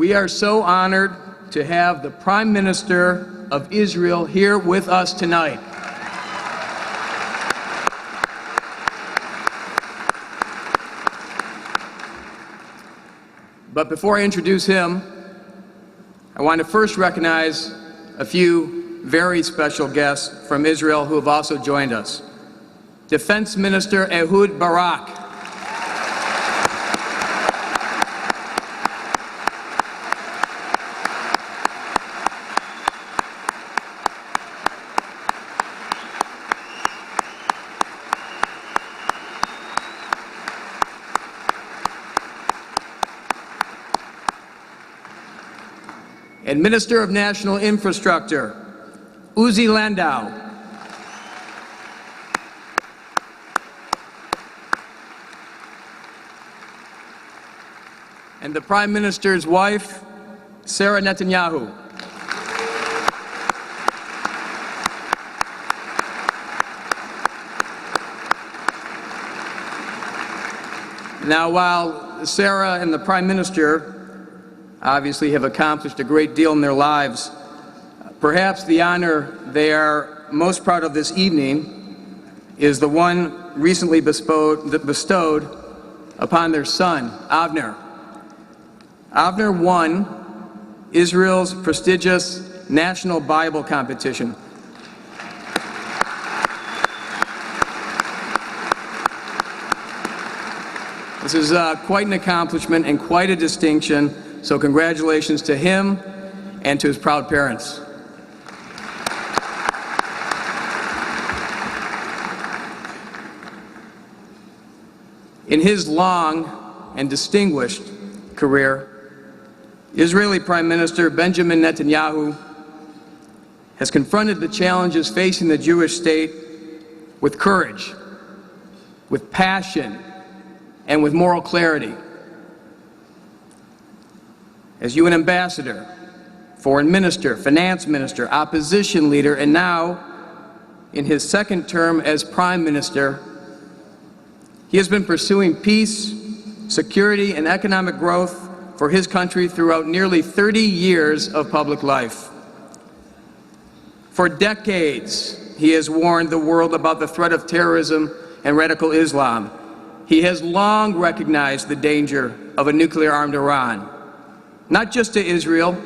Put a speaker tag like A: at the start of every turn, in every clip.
A: We are so honored to have the Prime Minister of Israel here with us tonight. But before I introduce him, I want to first recognize a few very special guests from Israel who have also joined us. Defense Minister Ehud Barak. And Minister of National Infrastructure, Uzi Landau. And the Prime Minister's wife, Sarah Netanyahu. Now, while Sarah and the Prime Minister obviously have accomplished a great deal in their lives, perhaps the honor they are most proud of this evening is the one recently bestowed upon their son, Avner. Avner won Israel's prestigious National Bible Competition. This is quite an accomplishment and quite a distinction. So congratulations to him and to his proud parents. In his long and distinguished career, Israeli Prime Minister Benjamin Netanyahu has confronted the challenges facing the Jewish state with courage, with passion, and with moral clarity. As UN Ambassador, Foreign Minister, Finance Minister, Opposition Leader, and now, in his second term as Prime Minister, he has been pursuing peace, security, and economic growth for his country throughout nearly 30 years of public life. For decades, he has warned the world about the threat of terrorism and radical Islam. He has long recognized the danger of a nuclear-armed Iran, not just to Israel,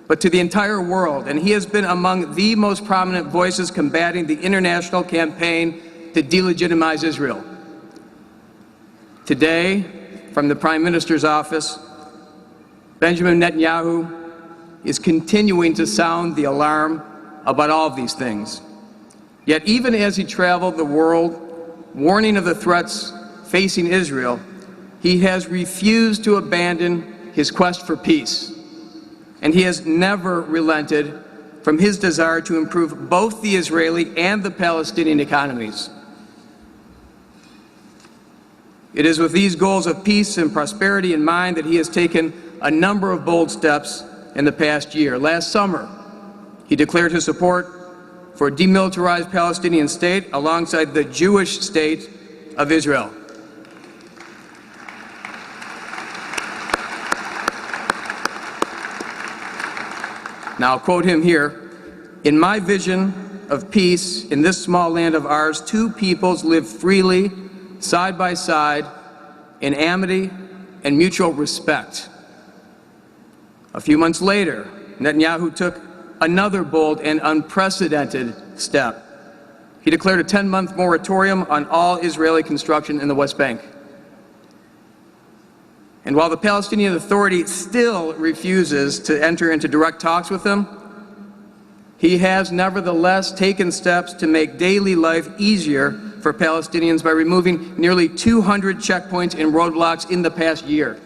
A: but to the entire world. And he has been among the most prominent voices combating the international campaign to delegitimize Israel. Today, from the Prime Minister's office, Benjamin Netanyahu is continuing to sound the alarm about all of these things. Yet even as he traveled the world warning of the threats facing Israel, he has refused to abandon his quest for peace, and he has never relented from his desire to improve both the Israeli and the Palestinian economies. It is with these goals of peace and prosperity in mind that he has taken a number of bold steps in the past year. Last summer, he declared his support for a demilitarized Palestinian state alongside the Jewish state of Israel. Now, I'll quote him here. "In my vision of peace in this small land of ours, two peoples live freely, side by side, in amity and mutual respect." A few months later, Netanyahu took another bold and unprecedented step. He declared a 10-month moratorium on all Israeli construction in the West Bank. And while the Palestinian Authority still refuses to enter into direct talks with them, he has nevertheless taken steps to make daily life easier for Palestinians by removing nearly 200 checkpoints and roadblocks in the past year.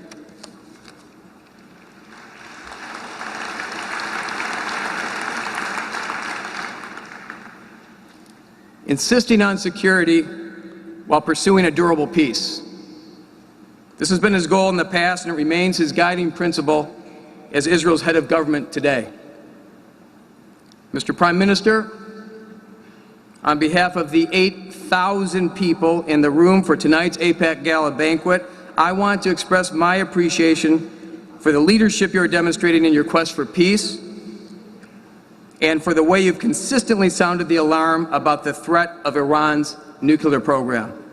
A: Insisting on security while pursuing a durable peace. This has been his goal in the past, and it remains his guiding principle as Israel's head of government today. Mr. Prime Minister, on behalf of the 8,000 people in the room for tonight's AIPAC Gala banquet, I want to express my appreciation for the leadership you're demonstrating in your quest for peace, and for the way you've consistently sounded the alarm about the threat of Iran's nuclear program.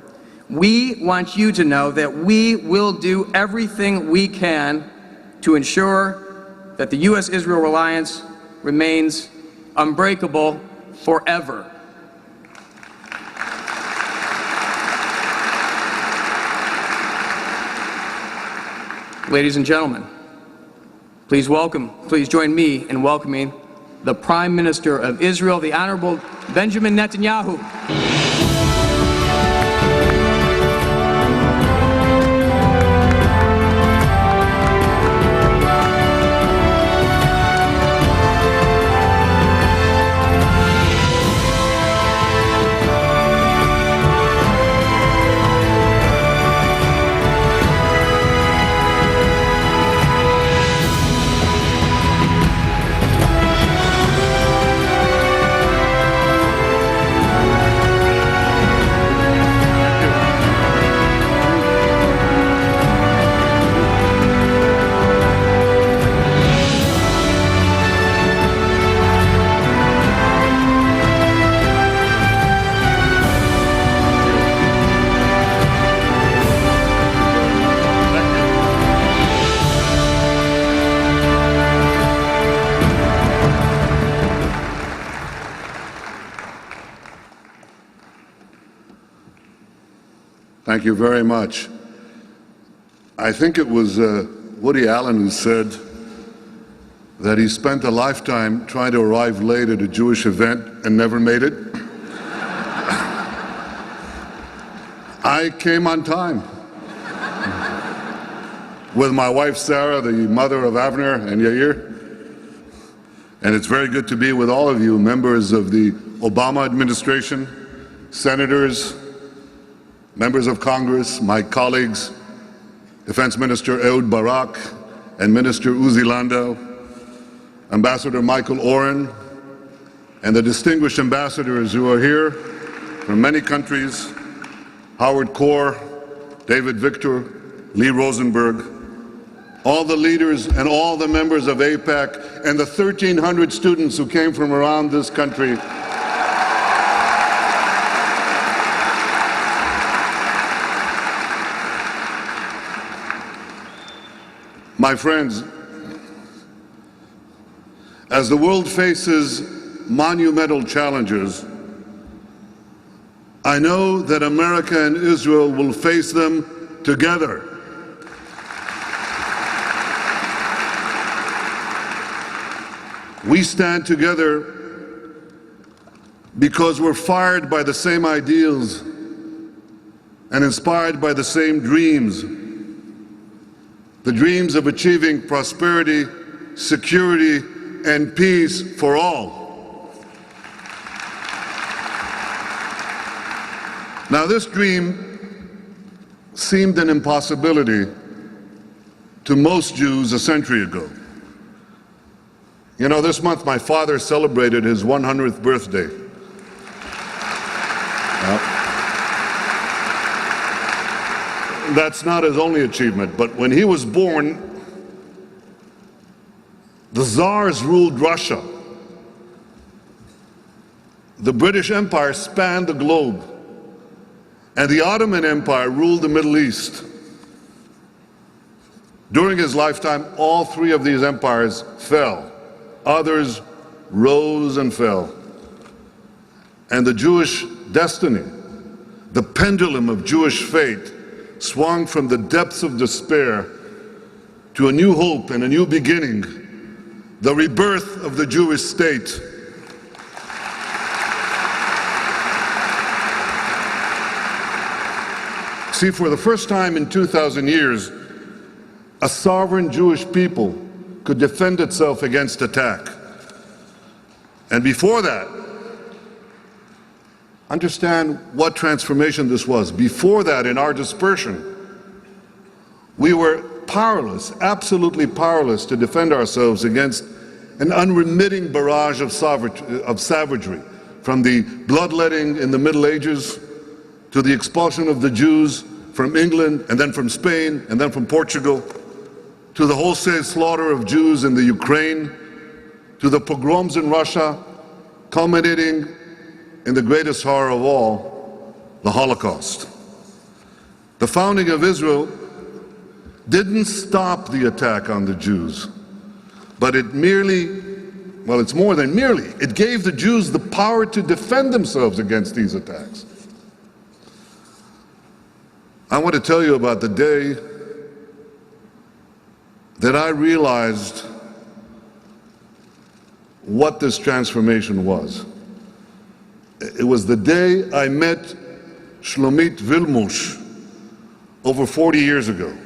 A: We want you to know that we will do everything we can to ensure that the U.S.-Israel alliance remains unbreakable forever. Ladies and gentlemen, please join me in welcoming the Prime Minister of Israel, the Honorable Benjamin Netanyahu.
B: Thank you very much. I think it was Woody Allen who said that he spent a lifetime trying to arrive late at a Jewish event and never made it. I came on time with my wife Sarah, the mother of Avner and Yair. And it's very good to be with all of you, members of the Obama administration, senators, members of Congress, my colleagues, Defense Minister Ehud Barak and Minister Uzi Landau, Ambassador Michael Oren, and the distinguished ambassadors who are here from many countries, Howard Kaur, David Victor, Lee Rosenberg, all the leaders and all the members of AIPAC, and the 1,300 students who came from around this country. My friends, as the world faces monumental challenges, I know that America and Israel will face them together. We stand together because we're fired by the same ideals and inspired by the same dreams. The dreams of achieving prosperity, security, and peace for all. Now, this dream seemed an impossibility to most Jews a century ago. You know, this month my father celebrated his 100th birthday. That's not his only achievement, but when he was born, the Tsars ruled Russia. The British Empire spanned the globe, and the Ottoman Empire ruled the Middle East. During his lifetime, all three of these empires fell. Others rose and fell. And the Jewish destiny, the pendulum of Jewish fate, swung from the depths of despair to a new hope and a new beginning, the rebirth of the Jewish state. See, for the first time in 2,000 years, a sovereign Jewish people could defend itself against attack. And before that, understand what transformation this was. Before that, in our dispersion, we were powerless, absolutely powerless to defend ourselves against an unremitting barrage of savagery, from the bloodletting in the Middle Ages to the expulsion of the Jews from England and then from Spain and then from Portugal. to the wholesale slaughter of Jews in the Ukraine, to the pogroms in Russia, culminating in the greatest horror of all, the Holocaust. The founding of Israel didn't stop the attack on the Jews, but it merely, well, it's more than merely, it gave the Jews the power to defend themselves against these attacks. I want to tell you about the day that I realized what this transformation was. It was the day I met Shlomit Vilmush over 40 years ago.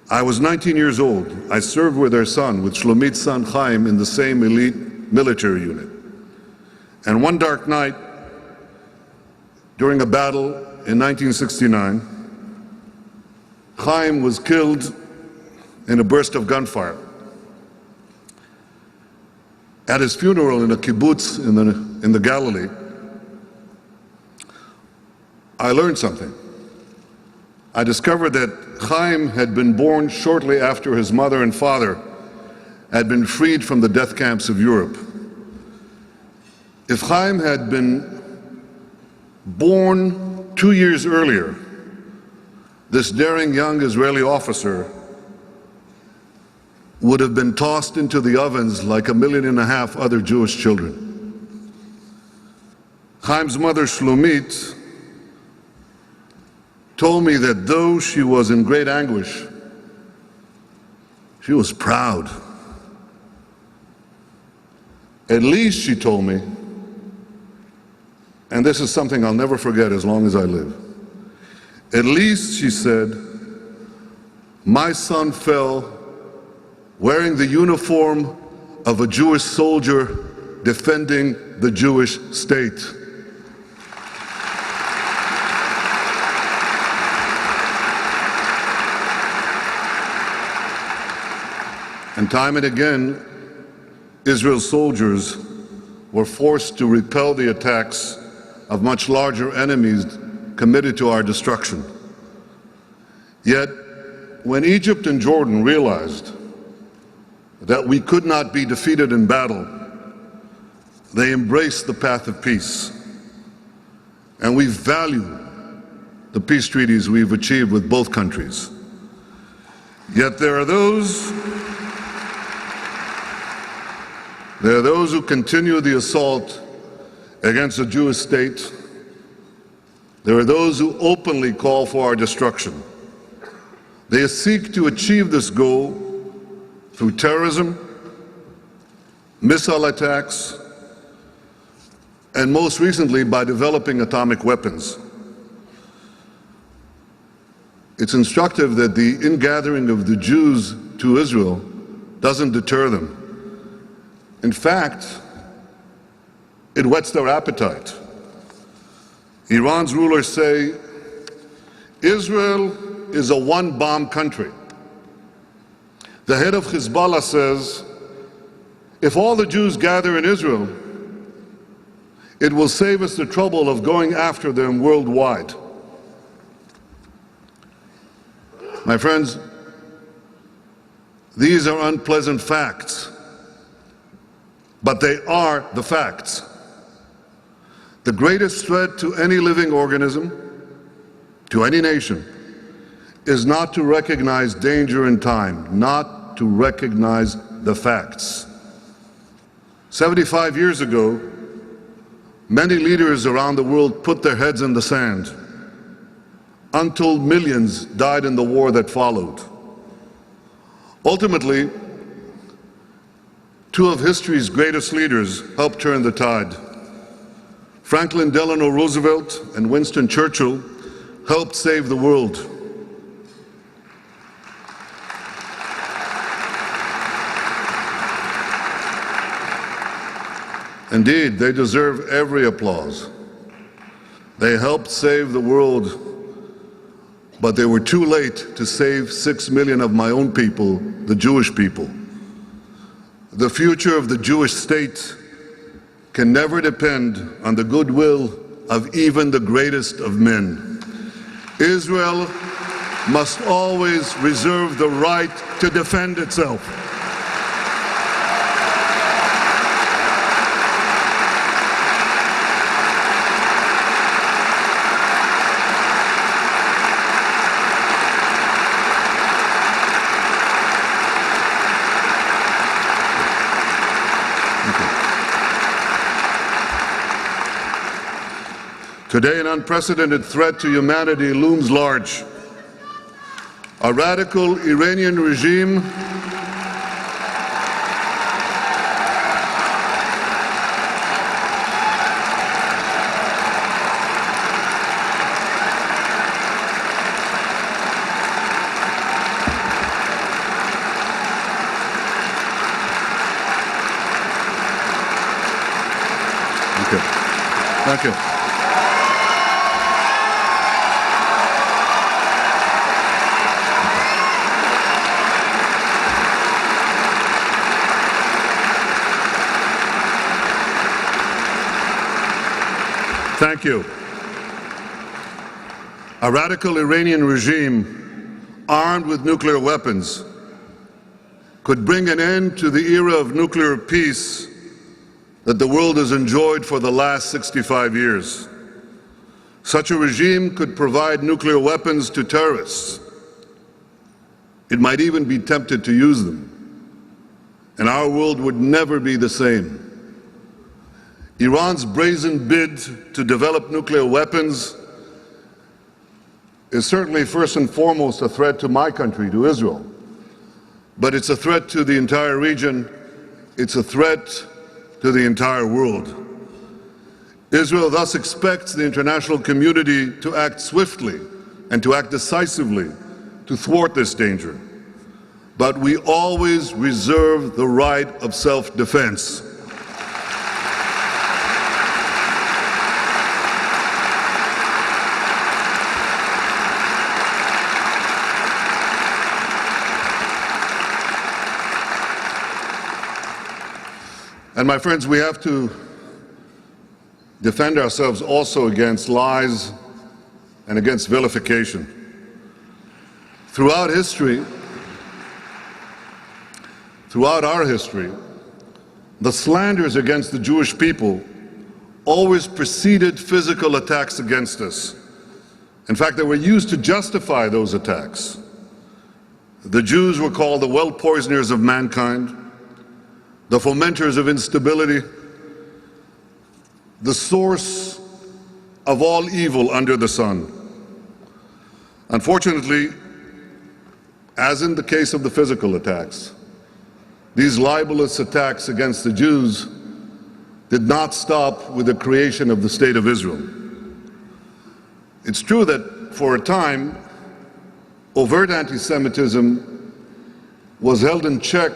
B: I was 19 years old. I served with her son, with Shlomit's son Chaim, in the same elite military unit. And one dark night, during a battle in 1969, Chaim was killed in a burst of gunfire. At his funeral in a kibbutz in the Galilee, I learned something. I discovered that Chaim had been born shortly after his mother and father had been freed from the death camps of Europe. If Chaim had been born 2 years earlier, this daring young Israeli officer would have been tossed into the ovens like 1.5 million other Jewish children. Chaim's mother, Shlomit, told me that though she was in great anguish, she was proud. At least, she told me, and this is something I'll never forget as long as I live, at least, she said, my son fell wearing the uniform of a Jewish soldier defending the Jewish state. And time and again, Israel's soldiers were forced to repel the attacks of much larger enemies committed to our destruction. Yet, when Egypt and Jordan realized that we could not be defeated in battle, they embraced the path of peace. And we value the peace treaties we've achieved with both countries. Yet there are those who continue the assault against the Jewish state. There are those who openly call for our destruction. They seek to achieve this goal through terrorism, missile attacks, and most recently by developing atomic weapons. It's instructive that the ingathering of the Jews to Israel doesn't deter them. In fact, it whets their appetite. Iran's rulers say, Israel is a one-bomb country. The head of Hezbollah says, if all the Jews gather in Israel, it will save us the trouble of going after them worldwide. My friends, these are unpleasant facts, but they are the facts. The greatest threat to any living organism, to any nation, is not to recognize danger in time, not to recognize the facts. 75 years ago, many leaders around the world put their heads in the sand. Untold millions died in the war that followed. Ultimately, two of history's greatest leaders helped turn the tide. Franklin Delano Roosevelt and Winston Churchill helped save the world. Indeed, they deserve every applause. They helped save the world, but they were too late to save 6 million of my own people, the Jewish people. The future of the Jewish state can never depend on the goodwill of even the greatest of men. Israel must always reserve the right to defend itself. Today, an unprecedented threat to humanity looms large. A radical Iranian regime Thank you. Thank you. A radical Iranian regime armed with nuclear weapons could bring an end to the era of nuclear peace that the world has enjoyed for the last 65 years. Such a regime could provide nuclear weapons to terrorists. It might even be tempted to use them. And our world would never be the same. Iran's brazen bid to develop nuclear weapons is certainly first and foremost a threat to my country, to Israel. But it's a threat to the entire region. It's a threat to the entire world. Israel thus expects the international community to act swiftly and to act decisively to thwart this danger. But we always reserve the right of self-defense. And my friends, we have to defend ourselves also against lies and against vilification. Throughout our history, the slanders against the Jewish people always preceded physical attacks against us. In fact, they were used to justify those attacks. The Jews were called the well-poisoners of mankind, the fomenters of instability, the source of all evil under the sun. Unfortunately, as in the case of the physical attacks, these libelous attacks against the Jews did not stop with the creation of the State of Israel. It's true that for a time, overt anti-Semitism was held in check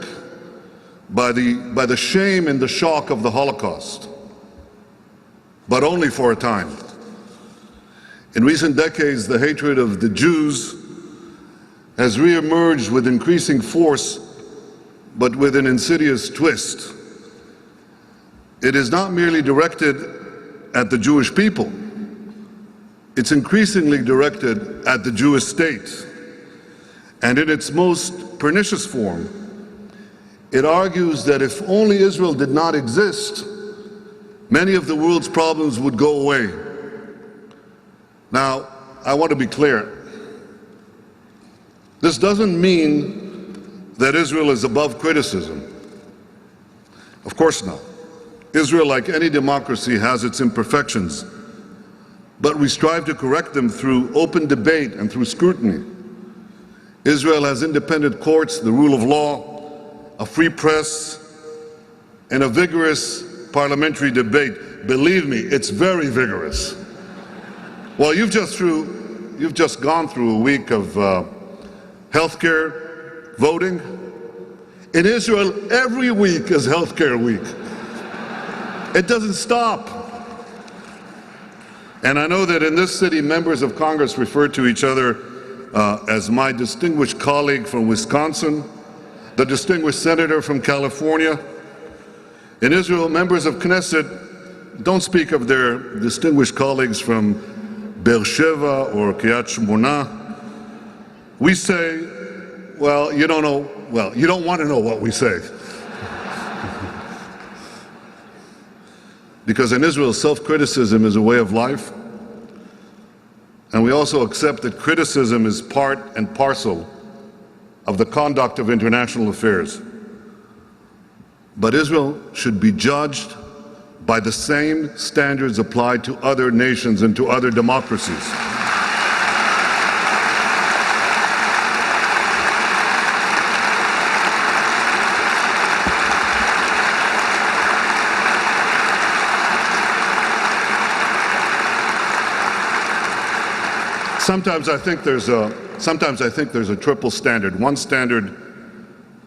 B: by the shame and the shock of the Holocaust, but only for a time. In recent decades, the hatred of the Jews has re-emerged with increasing force, but with an insidious twist. It is not merely directed at the Jewish people. It's increasingly directed at the Jewish state. And in its most pernicious form, it argues that if only Israel did not exist, many of the world's problems would go away. Now, I want to be clear. This doesn't mean that Israel is above criticism. Of course not. Israel, like any democracy, has its imperfections, but we strive to correct them through open debate and through scrutiny. Israel has independent courts, the rule of law, a free press, and a vigorous parliamentary debate. Believe me, it's very vigorous. Well, you've just gone through a week of healthcare voting. In Israel, every week is healthcare week. It doesn't stop. And I know that in this city, members of Congress refer to each other as my distinguished colleague from Wisconsin, the distinguished senator from California. In Israel, members of Knesset don't speak of their distinguished colleagues from Beersheba or Kiryat Shmona. We say, well, you don't know, well, you don't want to know what we say. Because in Israel, self-criticism is a way of life, and we also accept that criticism is part and parcel of the conduct of international affairs. But Israel should be judged by the same standards applied to other nations and to other democracies. Sometimes I think there's a triple standard. One standard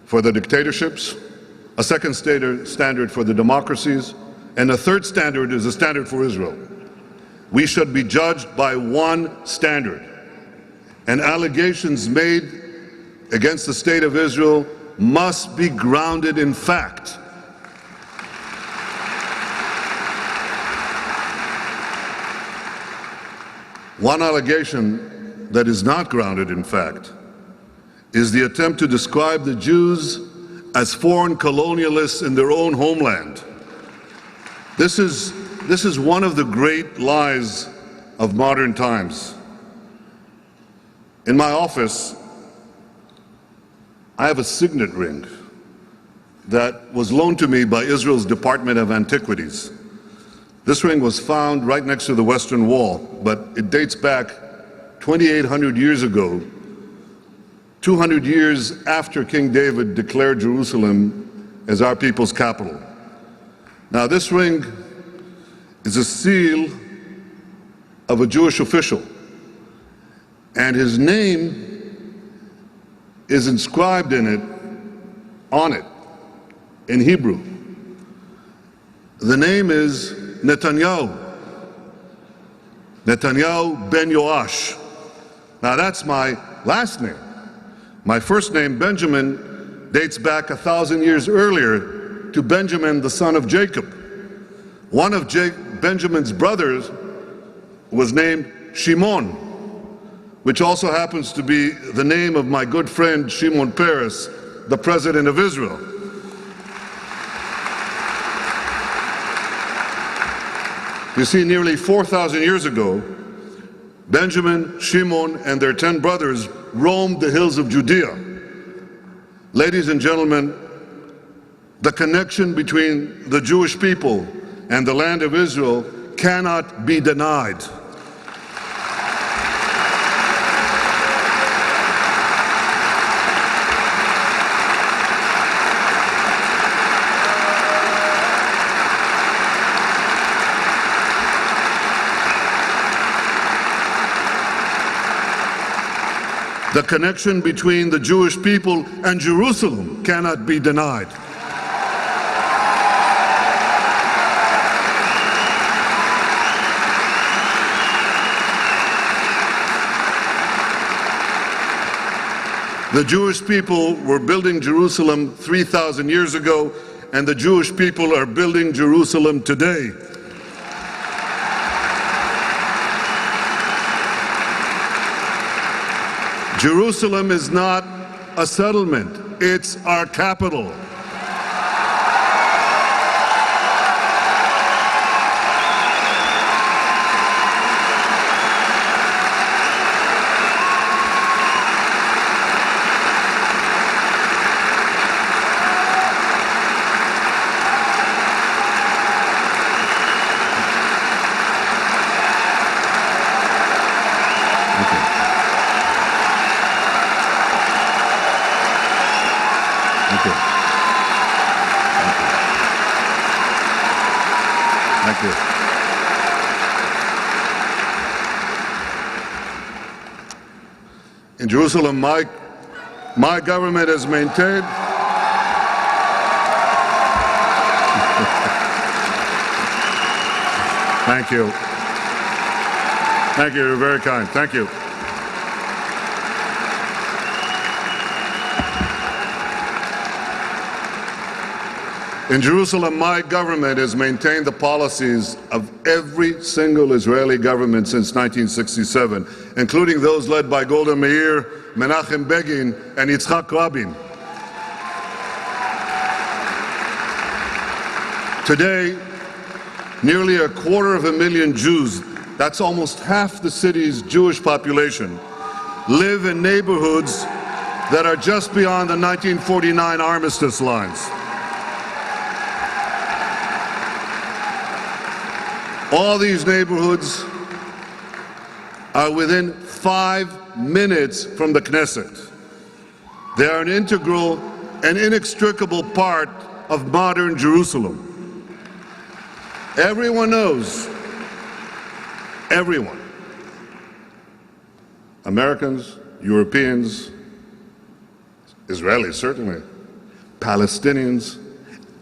B: for the dictatorships, a second standard for the democracies, and a third standard is a standard for Israel. We should be judged by one standard. And allegations made against the state of Israel must be grounded in fact. One allegation that is not grounded in fact is the attempt to describe the Jews as foreign colonialists in their own homeland. This is one of the great lies of modern times. In my office, I have a signet ring that was loaned to me by Israel's Department of Antiquities. This ring was found right next to the Western Wall, but it dates back 2,800 years ago, 200 years after King David declared Jerusalem as our people's capital. Now, this ring is a seal of a Jewish official, and his name is inscribed on it, in Hebrew. The name is Netanyahu ben Yoash. Now that's my last name. My first name, Benjamin, dates back 1,000 years earlier to Benjamin, the son of Jacob. One of Benjamin's brothers was named Shimon, which also happens to be the name of my good friend Shimon Peres, the president of Israel. You see, nearly 4,000 years ago, Benjamin, Shimon, and their 10 brothers roamed the hills of Judea. Ladies and gentlemen, the connection between the Jewish people and the land of Israel cannot be denied. The connection between the Jewish people and Jerusalem cannot be denied. The Jewish people were building Jerusalem 3,000 years ago, and the Jewish people are building Jerusalem today. Jerusalem is not a settlement, it's our capital. Thank you. In Jerusalem, my government has maintained Thank you. Thank you. You're very kind. Thank you. In Jerusalem, my government has maintained the policies of every single Israeli government since 1967, including those led by Golda Meir, Menachem Begin, and Yitzhak Rabin. Today, nearly 250,000 Jews, that's almost half the city's Jewish population, live in neighborhoods that are just beyond the 1949 armistice lines. All these neighborhoods are within 5 minutes from the Knesset. They are an integral and inextricable part of modern Jerusalem. Everyone knows, everyone, Americans, Europeans, Israelis certainly, Palestinians,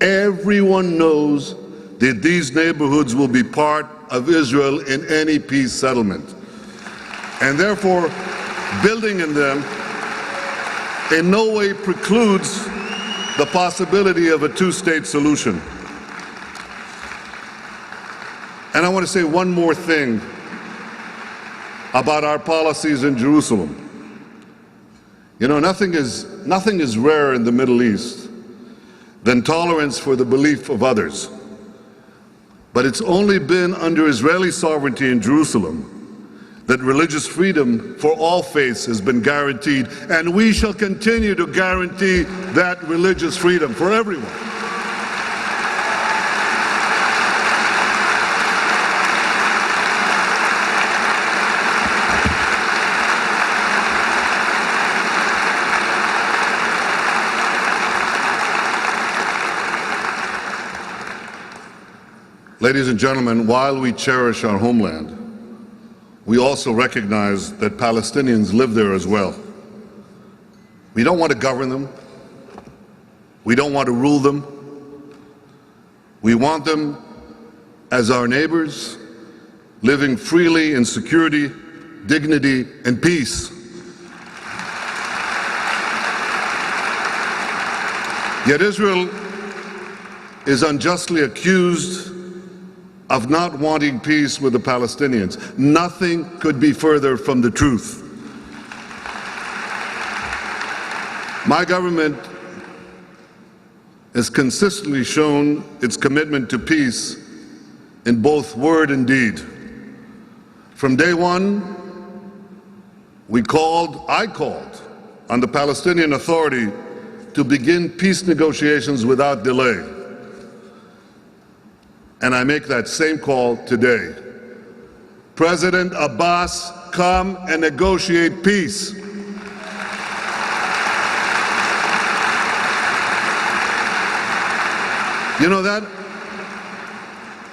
B: everyone knows that these neighborhoods will be part of Israel in any peace settlement. And therefore, building in them in no way precludes the possibility of a two-state solution. And I want to say one more thing about our policies in Jerusalem. You know, nothing is rarer in the Middle East than tolerance for the belief of others. But it's only been under Israeli sovereignty in Jerusalem that religious freedom for all faiths has been guaranteed, and we shall continue to guarantee that religious freedom for everyone. Ladies and gentlemen, while we cherish our homeland, we also recognize that Palestinians live there as well. We don't want to govern them. We don't want to rule them. We want them as our neighbors, living freely in security, dignity, and peace. Yet Israel is unjustly accused of not wanting peace with the Palestinians. Nothing could be further from the truth. My government has consistently shown its commitment to peace in both word and deed. From day one, I called on the Palestinian Authority to begin peace negotiations without delay. And I make that same call today. President Abbas, come and negotiate peace. You know,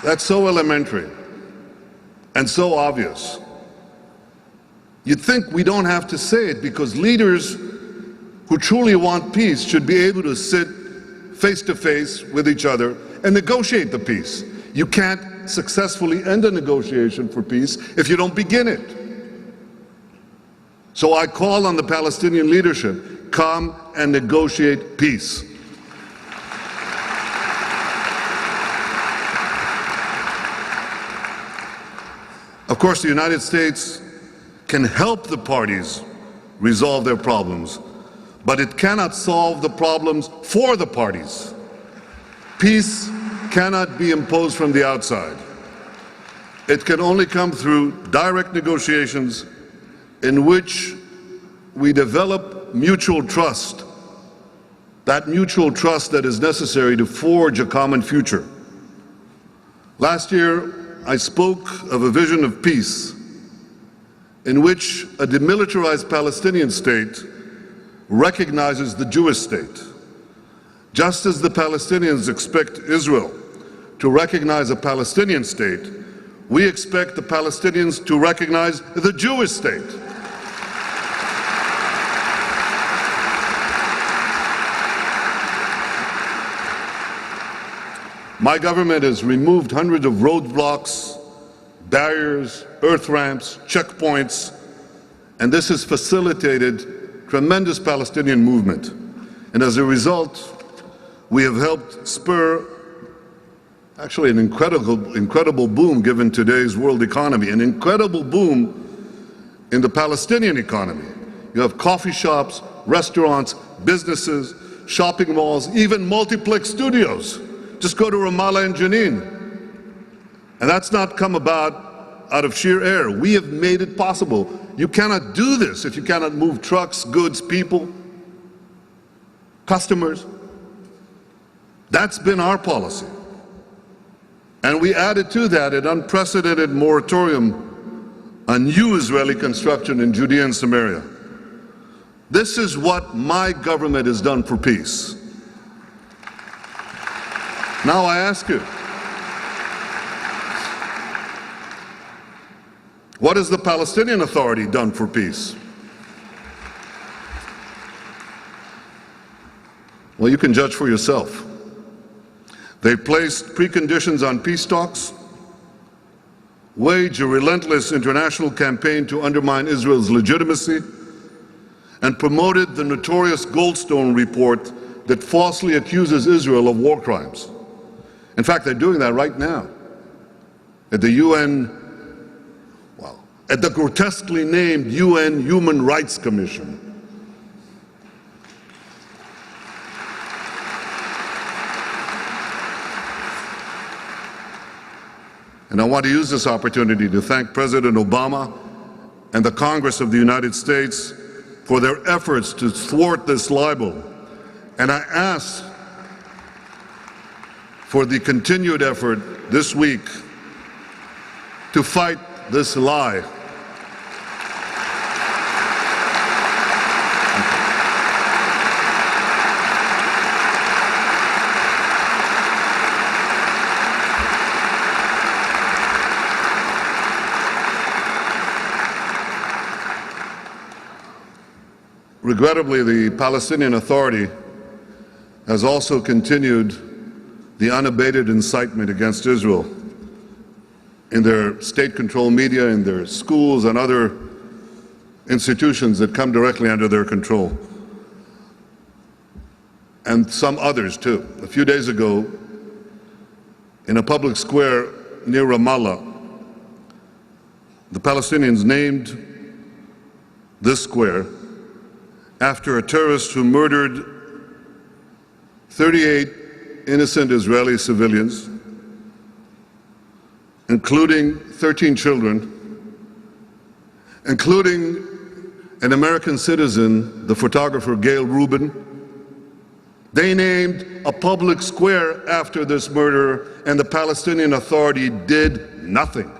B: that's so elementary and so obvious. You'd think we don't have to say it, because leaders who truly want peace should be able to sit face to face with each other and negotiate the peace. You can't successfully end a negotiation for peace if you don't begin it. So I call on the Palestinian leadership, come and negotiate peace. Of course, the United States can help the parties resolve their problems, but it cannot solve the problems for the parties. Peace cannot be imposed from the outside. It can only come through direct negotiations in which we develop mutual trust, that mutual trust that is necessary to forge a common future. Last year, I spoke of a vision of peace in which a demilitarized Palestinian state recognizes the Jewish state. Just as the Palestinians expect Israel to recognize a Palestinian state, we expect the Palestinians to recognize the Jewish state. My government has removed hundreds of roadblocks, barriers, earth ramps, checkpoints, and this has facilitated tremendous Palestinian movement. And as a result, we have helped spur actually an incredible boom given today's world economy, an incredible boom in the Palestinian economy. You have coffee shops, restaurants, businesses, shopping malls, even multiplex studios. Just go to Ramallah and Jenin. And that's not come about out of sheer air. We have made it possible. You cannot do this if you cannot move trucks, goods, people, customers. That's been our policy. And we added to that an unprecedented moratorium on new Israeli construction in Judea and Samaria. This is what my government has done for peace. Now I ask you, what has the Palestinian Authority done for peace? Well, you can judge for yourself. They placed preconditions on peace talks, waged a relentless international campaign to undermine Israel's legitimacy, and promoted the notorious Goldstone report that falsely accuses Israel of war crimes. In fact, they're doing that right now at the UN, at the grotesquely named UN Human Rights Commission. And I want to use this opportunity to thank President Obama and the Congress of the United States for their efforts to thwart this libel. And I ask for the continued effort this week to fight this lie. Regrettably, the Palestinian Authority has also continued the unabated incitement against Israel in their state-controlled media, in their schools and other institutions that come directly under their control, and some others too. A few days ago, in a public square near Ramallah, the Palestinians named this square after a terrorist who murdered 38 innocent Israeli civilians, including 13 children, including an American citizen, the photographer Gail Rubin. They named a public square after this murder, and the Palestinian Authority did nothing.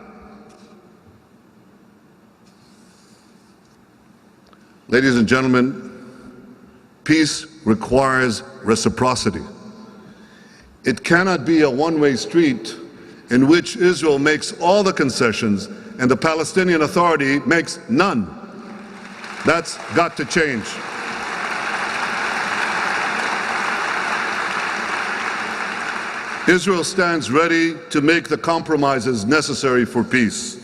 B: Ladies and gentlemen, peace requires reciprocity. It cannot be a one-way street in which Israel makes all the concessions and the Palestinian Authority makes none. That's got to change. Israel stands ready to make the compromises necessary for peace,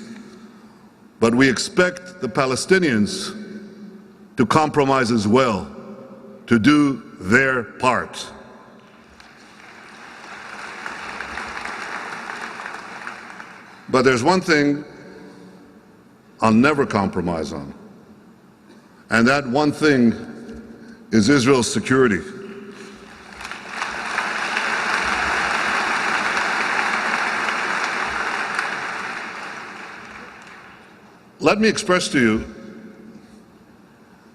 B: but we expect the Palestinians to compromise as well, to do their part. But there's one thing I'll never compromise on, and that one thing is Israel's security. Let me express to you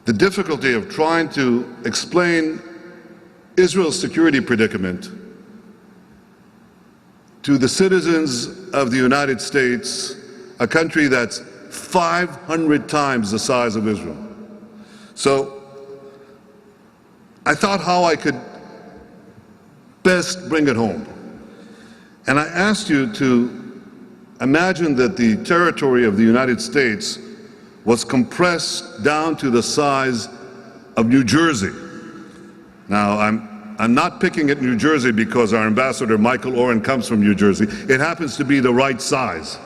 B: the difficulty of trying to explain Israel's security predicament to the citizens of the United States, a country that's 500 times the size of Israel. So I thought how I could best bring it home. And I asked you to imagine that the territory of the United States was compressed down to the size of New Jersey. Now, I'm not picking at New Jersey because our ambassador, Michael Oren, comes from New Jersey. It happens to be the right size.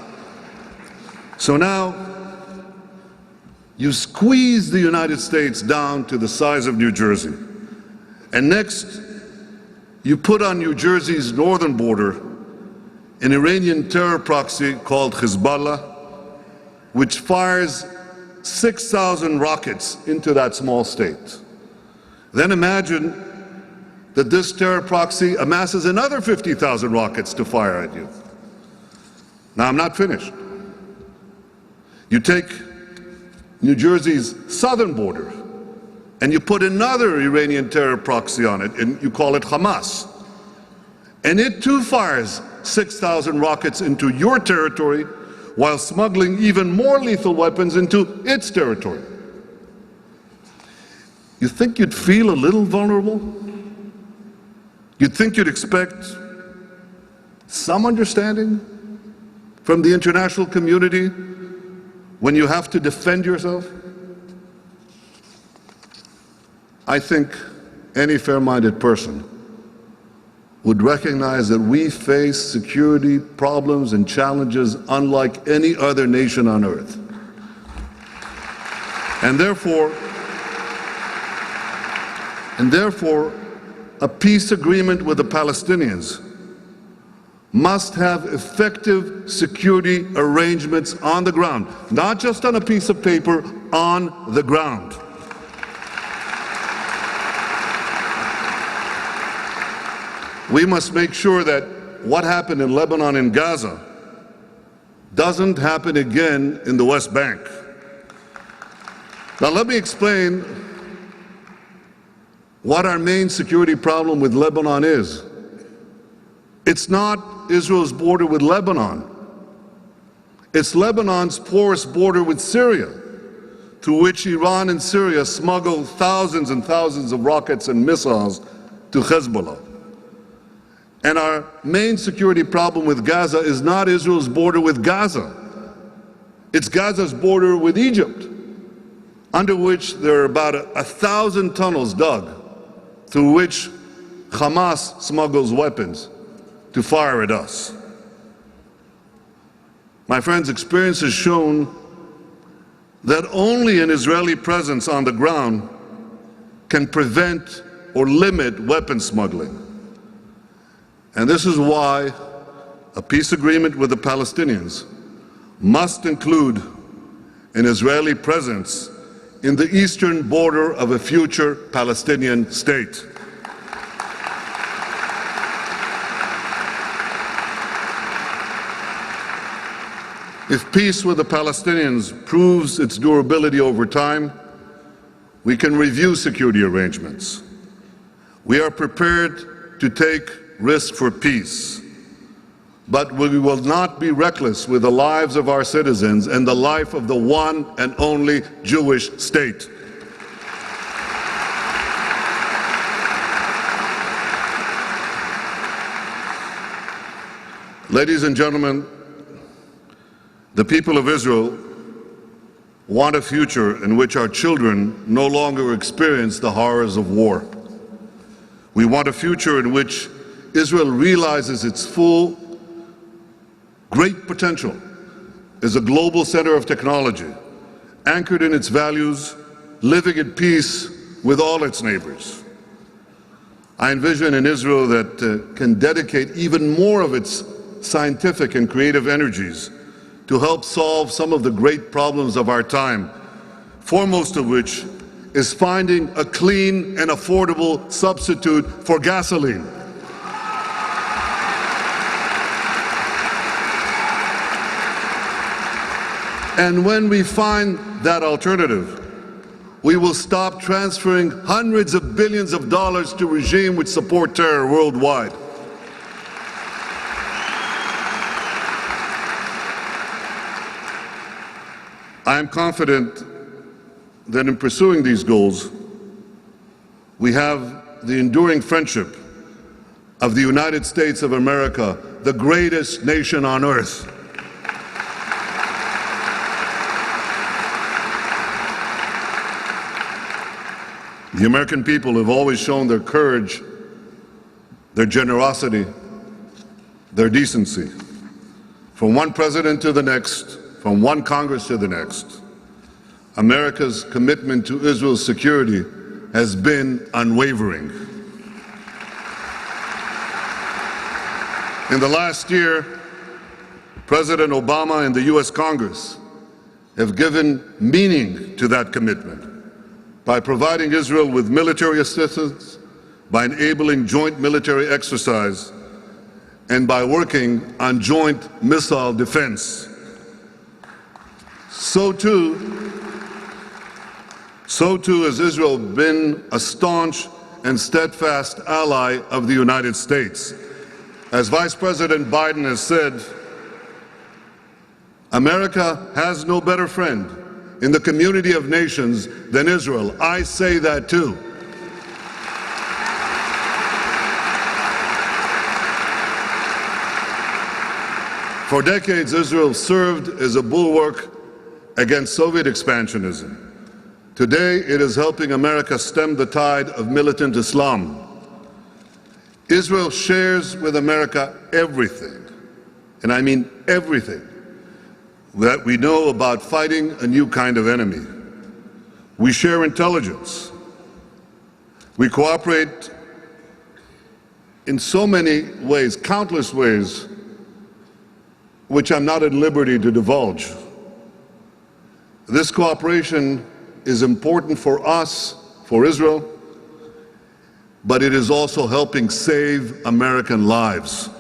B: So now, you squeeze the United States down to the size of New Jersey. And next, you put on New Jersey's northern border an Iranian terror proxy called Hezbollah, which fires 6,000 rockets into that small state. Then imagine that this terror proxy amasses another 50,000 rockets to fire at you. Now, I'm not finished. You take New Jersey's southern border and you put another Iranian terror proxy on it, and you call it Hamas. And it too fires 6,000 rockets into your territory while smuggling even more lethal weapons into its territory. You think you'd feel a little vulnerable? You'd think you'd expect some understanding from the international community when you have to defend yourself? I think any fair-minded person would recognize that we face security problems and challenges unlike any other nation on earth. And therefore, a peace agreement with the Palestinians must have effective security arrangements on the ground, not just on a piece of paper, on the ground. We must make sure that what happened in Lebanon and Gaza doesn't happen again in the West Bank. Now, let me explain what our main security problem with Lebanon is. It's not Israel's border with Lebanon. It's Lebanon's porous border with Syria, through which Iran and Syria smuggle thousands and thousands of rockets and missiles to Hezbollah. And our main security problem with Gaza is not Israel's border with Gaza. It's Gaza's border with Egypt, under which there are about 1,000 tunnels dug through which Hamas smuggles weapons to fire at us. My friends, experience has shown that only an Israeli presence on the ground can prevent or limit weapon smuggling. And this is why a peace agreement with the Palestinians must include an Israeli presence in the eastern border of a future Palestinian state. If peace with the Palestinians proves its durability over time, we can review security arrangements. We are prepared to take risk for peace, but we will not be reckless with the lives of our citizens and the life of the one and only Jewish state. Ladies and gentlemen, the people of Israel want a future in which our children no longer experience the horrors of war. We want a future in which Israel realizes its full, great potential as a global center of technology, anchored in its values, living at peace with all its neighbors. I envision an Israel that can dedicate even more of its scientific and creative energies to help solve some of the great problems of our time, foremost of which is finding a clean and affordable substitute for gasoline. And when we find that alternative, we will stop transferring hundreds of billions of dollars to regimes which support terror worldwide. I am confident that in pursuing these goals, we have the enduring friendship of the United States of America, the greatest nation on earth. The American people have always shown their courage, their generosity, their decency. From one president to the next, from one Congress to the next, America's commitment to Israel's security has been unwavering. In the last year, President Obama and the U.S. Congress have given meaning to that commitment by providing Israel with military assistance, by enabling joint military exercise, and by working on joint missile defense. So too has Israel been a staunch and steadfast ally of the United States. As Vice President Biden has said, America has no better friend in the community of nations than Israel. I say that too. For decades, Israel served as a bulwark against Soviet expansionism. Today, it is helping America stem the tide of militant Islam. Israel shares with America everything, and I mean everything, that we know about fighting a new kind of enemy. We share intelligence. We cooperate in so many ways, countless ways, which I'm not at liberty to divulge. This cooperation is important for us, for Israel, but it is also helping save American lives.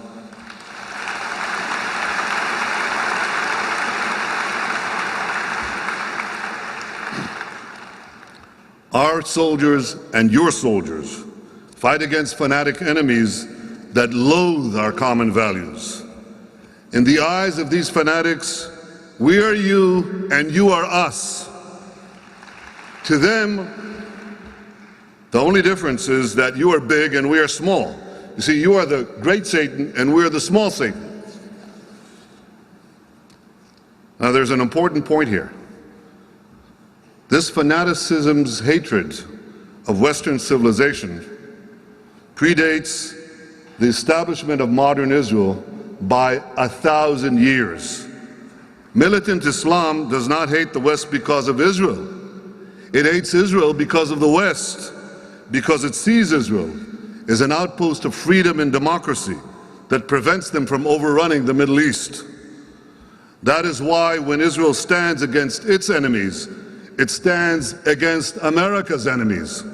B: Our soldiers and your soldiers fight against fanatic enemies that loathe our common values. In the eyes of these fanatics, we are you and you are us. To them, the only difference is that you are big and we are small. You see, you are the great Satan and we are the small Satan. Now, there's an important point here. This fanaticism's hatred of Western civilization predates the establishment of modern Israel by 1,000 years. Militant Islam does not hate the West because of Israel. It hates Israel because of the West, because it sees Israel as an outpost of freedom and democracy that prevents them from overrunning the Middle East. That is why when Israel stands against its enemies, it stands against America's enemies.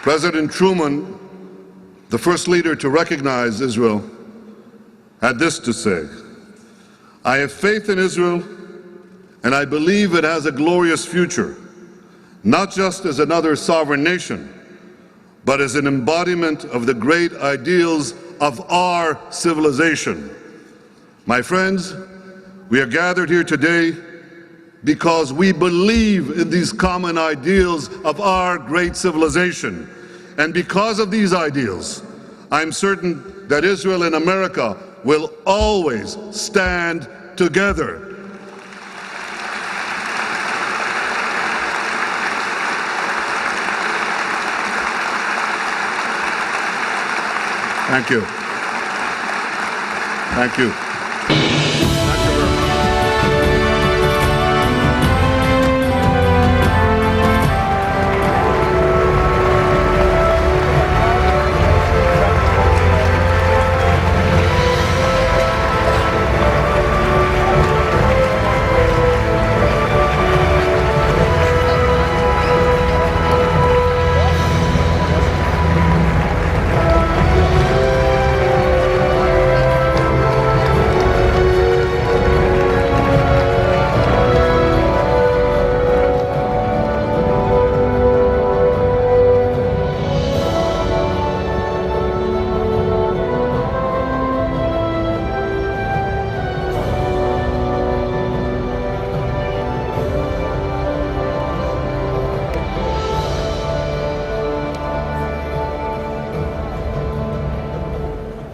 B: President Truman, the first leader to recognize Israel, had this to say: I have faith in Israel, and I believe it has a glorious future, not just as another sovereign nation, but as an embodiment of the great ideals of our civilization. My friends, we are gathered here today because we believe in these common ideals of our great civilization. And because of these ideals, I'm certain that Israel and America will always stand together. Thank you. Thank you.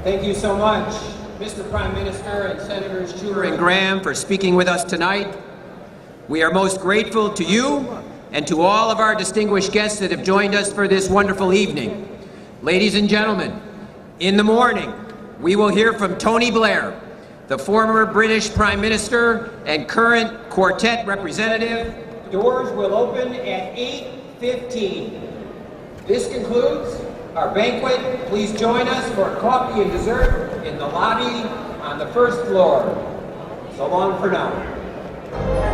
C: Thank you so much, Mr. Prime Minister and Senators Schumer and Graham, for speaking with us tonight. We are most grateful to you and to all of our distinguished guests that have joined us for this wonderful evening. Ladies and gentlemen, in the morning, we will hear from Tony Blair, the former British Prime Minister and current Quartet representative. Doors will open at 8:30. 15. This concludes our banquet. Please join us for coffee and dessert in the lobby on the first floor. So long for now.